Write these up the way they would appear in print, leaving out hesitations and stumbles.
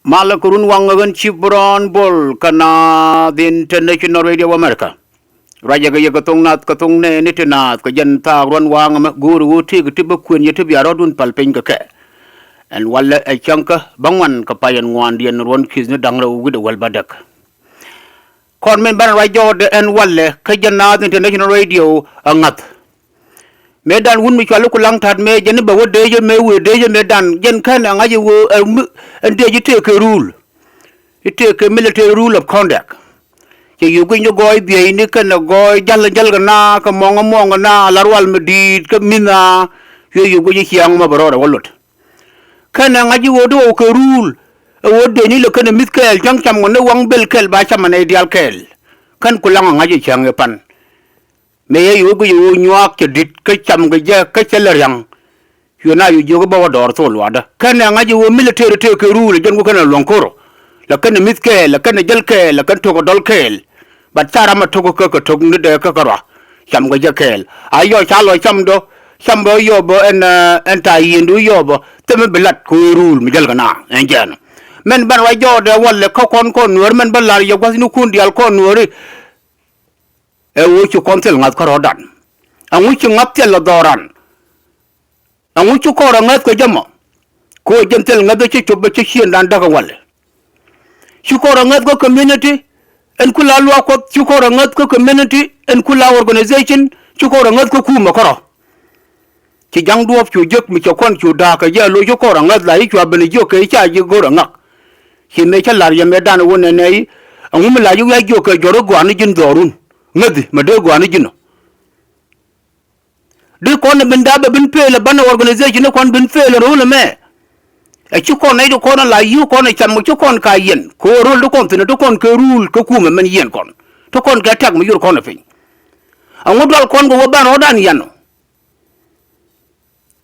Malakurun wangagan chibron bol kana the International Radio America. Raja ga yagatong nat katong ne nitinat ka janta ron wang guru uti gtiba kun yitib yarodun palpen ka ke. And wala ay chanka bangwan kapayan ngwan dian ron kizne dangra ugid wal badak. Kon men ban rajo de en wala ka janat International Radio angat. Medan wun mi chalu kulang tat me jeni ba wode je me wode medan jen kan ngaji wo and de te ke rule. It take a military rule of conduct. You go you go be ni kan go jal na ka monga na larwal medit ka mina you go hiang ma baro wolot. Kan ngaji wo do ke rule wode ni le kan mitkel jang cham ne wang bel kel ba cham ne dial kel. Kan kulang ngaji chang pan. Me yu go yu nyuak ke dit ka cham ga ja ka cheler yang yu na yu jogo ba dor to wada kan ngaji wo military te ke rule jon go kan lonkoro la kan mitke la kan jelke la kan to ko dol kel ba tara ma to ko ko to ni de ka kara cham ga ja kel ayo chalo cham do cham bo yo bo en ta yindu yo bo te me belat ko rule mi jel kana en jan men ban wa jo de wala ko kon nuor men balar yo ko ni kun dial kon nuori e wo ci kontel ngat ko rodan angu ci ngaptel la doran angu ci ko ngat ko jama ko jentel ngat ci to be ci hien dan daga wal ci ko ngat ko community en kula lwa ko ci ko ngat ko community en kula organization ci ko ngat ko kuma koro ci jang duop ci jek mi ci kon ci da ka ya lo ci ko ngat la yi ci abene jo ke ci aji go ngak ci me ci lar ya me dan wona ne angu mi la yu ya jo ke joro go an jin dorun ngadi ma de gwani jino de kon ben da be bin pele ban organization kon bin pele rule me e ci kon ay do kon la yu kon cham ci kon ka yen ko rule do kon tene do kon ke rule ko kuma men yen kon to kon ga tag mi yur kon fe an wodal kon go ban odan yano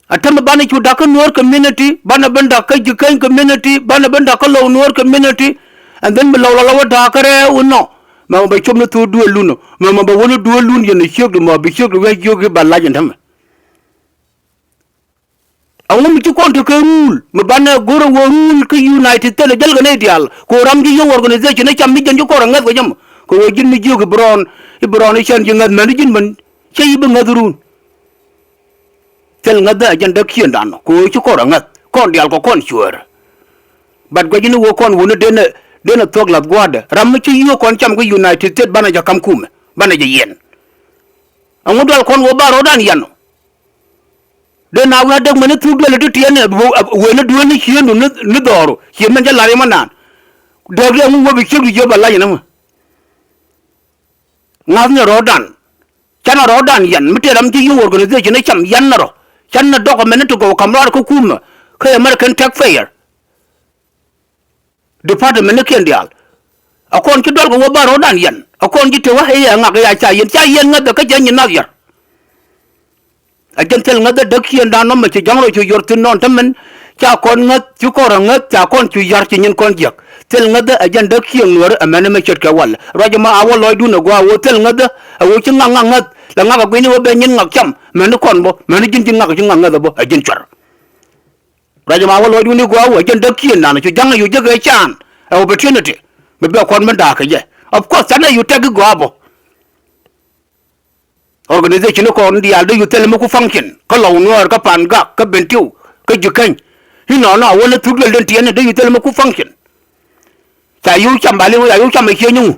atam ban ci da ka nor community ban ben da ka jikan community ban ben da ka law nor community and then law da kare uno ma ba chom na to duel luno ma ba wono duel lun yen chok ma bi chok we joge ba la jen tam awu mi ci konto ke rule ma bana goro wo rule ke united tele jal gane dial ko ram ji yo organization ne cham mi jen ko rangat ko jam ko wo jin mi joge bron chen ji ngat man jin man che yi ba ngadrun tel ngada jan da kien dan ko ci ko rangat kon dial ko kon chuer bat go jin wo kon wono dena tok lat gwada ram ci yo kon cham ko united state bana ja kam kum bana ja yen angu dal kon wo baro dan yano dena wa dag mena tu dole to tiene we na duwe ni hiendu ni doro hien man ja lare manan dag le mu wo bi chegu jo balla yana ngafne rodan chana rodan yan mite ram ci yo organization cham yan naro channa doko mena to go kamrar ko kum ko american tech fair department ne kendial akon ki dol go baro dan yen akon ki te wa he ya ngak ya cha yen ngada ka jen na yar a jentel ngada dak yen dan no ma ci jangro ci yortin non tamen cha kon ngat ci ko ngat cha kon ci yar ci nyin kon jek tel ngada a jen dak yen nuor amana ma chet ka wal raja ma awo loy du na go wo tel ngada a wo ci ngat la ngaka gweni wo be nyin ngak cham men kon bo men jin ngak ci ngada bo a jen char raja ma walo du ni go wa jen dak yen na ci jang yu jege chan opportunity be be kon men da ka je of course sana yu tag go abo organization ko ndi al yu tel mu ku function ko law nuor ka pan ga ka bentiu ka jukan hino na wona tugel den tiene de yu tel mu ku function ta yu chambale ya yu chamba kenyu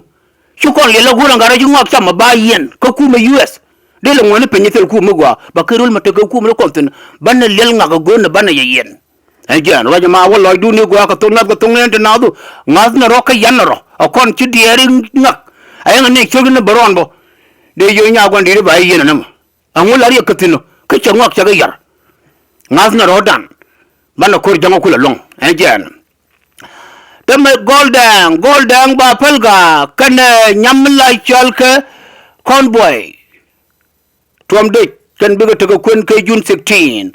shi kon le la gura ngara ju ngok chamba ba yen ko ku me US de le ngone penyetel ku mu go ba kerul ma te ku mu ko ten ban lel ngaka go na ban yen ajan raja ma wala du ni go ka to nat ko to ngene na du ngas na ro ka yan ro akon ci dieri ngak ay ngane ci na baron bo de yo nya gon de ba yen na angu la ri ka tino ka ci ngak ca ga yar ngas na ro dan ban ko jango kula long ajan de me golden ba pelga kan nyam la chalka convoy tom de kan biga to ko kwen ke jun 16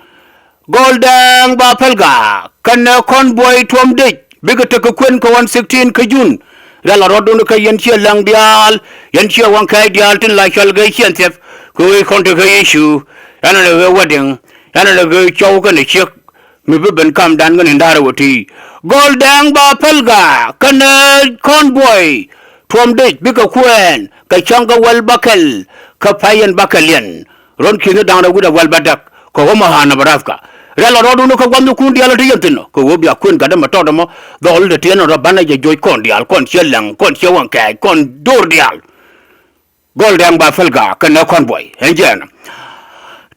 golden ba pelga kan convoy tom de biga to ko kwen ko 116 ka jun la rodon ka yen che lang dial yen che wan kai dial tin la chal ga chen tef ko kon to ka issue ana le wedding ana le go chow ka ne che mi bi ben kam dan ngani ndara woti gol dang ba pelga kana convoy tuom de bi ka kwen ka changa wal bakel ka payen bakelien ron kinu dang da guda wal badak ko ho mahana barafka rela rodu no ko gwamnu kundi ala tiyentino ko wobi akun kada matodo mo dol de tieno ro bana je joy kon dial kon chelang kon chewan kai kon dor dial gol dang ba pelga kana convoy enjena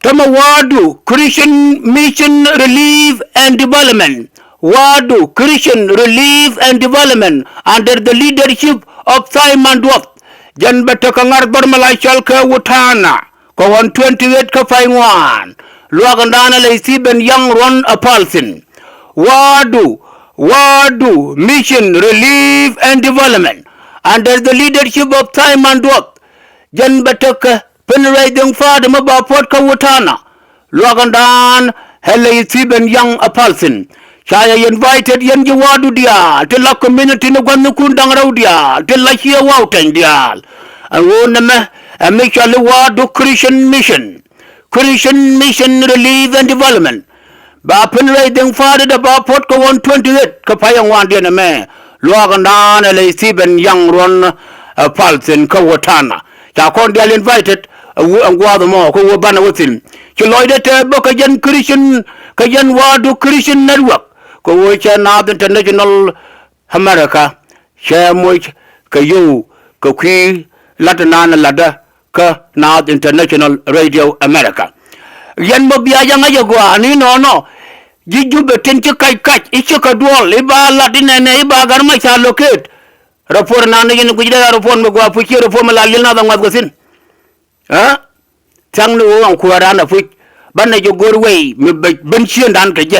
Tama Wadu Christian Mission Relief and Development. Wadu Christian Relief and Development under the leadership of Simon Dwap. Jan batakangar barmalashal ka wutana. Ko 128 ka faiwan. Luagandana le siben young run a palsin. Wadu Mission Relief and Development under the leadership of Simon Dwap. Jan bataka Penraiding father mabapot ka wutana. Luagandan hele siben young a palsin. Chaya invited yan wadu dia to la community no gwan kundang raw dia to la hiya wautan dia. And wona me a make sure wadu Christian Mission Relief and Development. Ba penraiding father da bapot ka 128 ka payang wan dia na me. Luagandan hele siben young run a palsin ka wutana. Cha kon dia invited ang wado mo ko bana wutin ci loyde te boko jen Christian ka jen wadu Christian network ko wo cha na international America che moy ka yo ko ki latana na lada ka na international radio America yen mo biya janga yagwa ni no jijube ten ci kay kach ci ka dol iba latine ne iba garma cha locate rapport na ne ko jida rapport mo gwa fu ci rapport ma la lil na da ngwa gosin Tang lu ang kuarana fui banna jo gorway mi ben chien dan ke je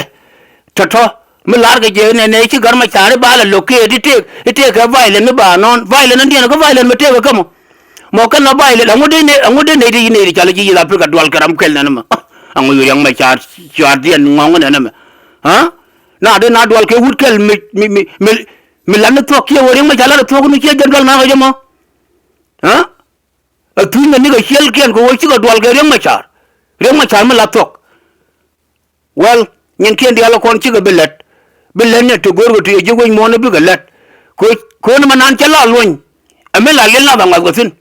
toto mi lar ke je ne chi garma chare bala loke ite ka vaile mi ba non vaile nan dien ko vaile mi te ka mo kan na vaile ngude ne di chala ji la afrika dwal karam kel na ma angu yang ma char dien ngong na ma na de na dwal ke wut kel mi lan to ke wori ma chala to ko ni ke jandal na ko mo a tuina ni ga hel ken ko wo ga dwal ga rem machar ma laptok well nyen ken dia la kon ci ga belet ne to gorgo to je go mo na bi ga let ko na manan chala lon amela lel na ba ga gosin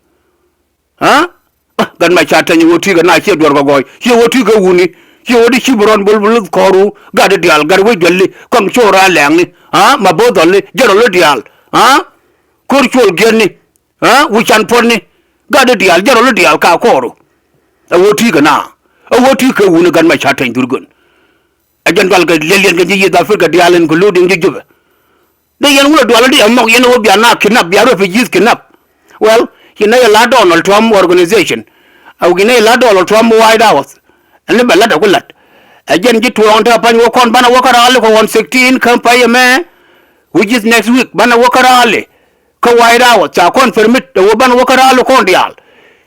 gan machar tan wo ti ga na ci dor ga goy ci wo ti ga wuni ci wo di ci buron bul koru ga de dial gar wo jolli kom chora lang ni ma bodol ni jero lo dial kor chol genni wu chan porni gada dial jaro lo dial ka koro awoti kana awoti ka wuna gan ma chata indurgun ajan dal ga lelen ga ji da afrika dialen ko loading ji jube de yen wula dwala di amok yen wo biana kinap biaro refugees kinap well hina ya la Donald Trump organization au gina la Donald Trump White House ane balla da gulat ajan ji tuwon ta pan wo kon bana wakara ale ko 116 campaign me which is next week bana wakara ale ka White House cha confirmit da wo ban wakara lo kon dial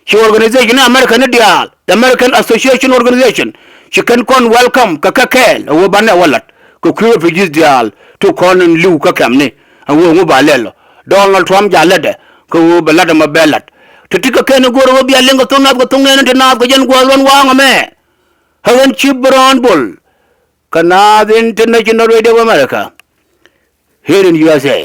shi organization American dial the American Association organization she can kon welcome ka kel wo ban walat ko ku refugees dial to kon lu ka kamne wo ngo balelo Donald Trump jalade ko wo balada mabelat to tika ken goro wo biya lengo to na ko to ngene na ko jen go ron wa ngame hawen chibron bol kana the international radio of America here in USA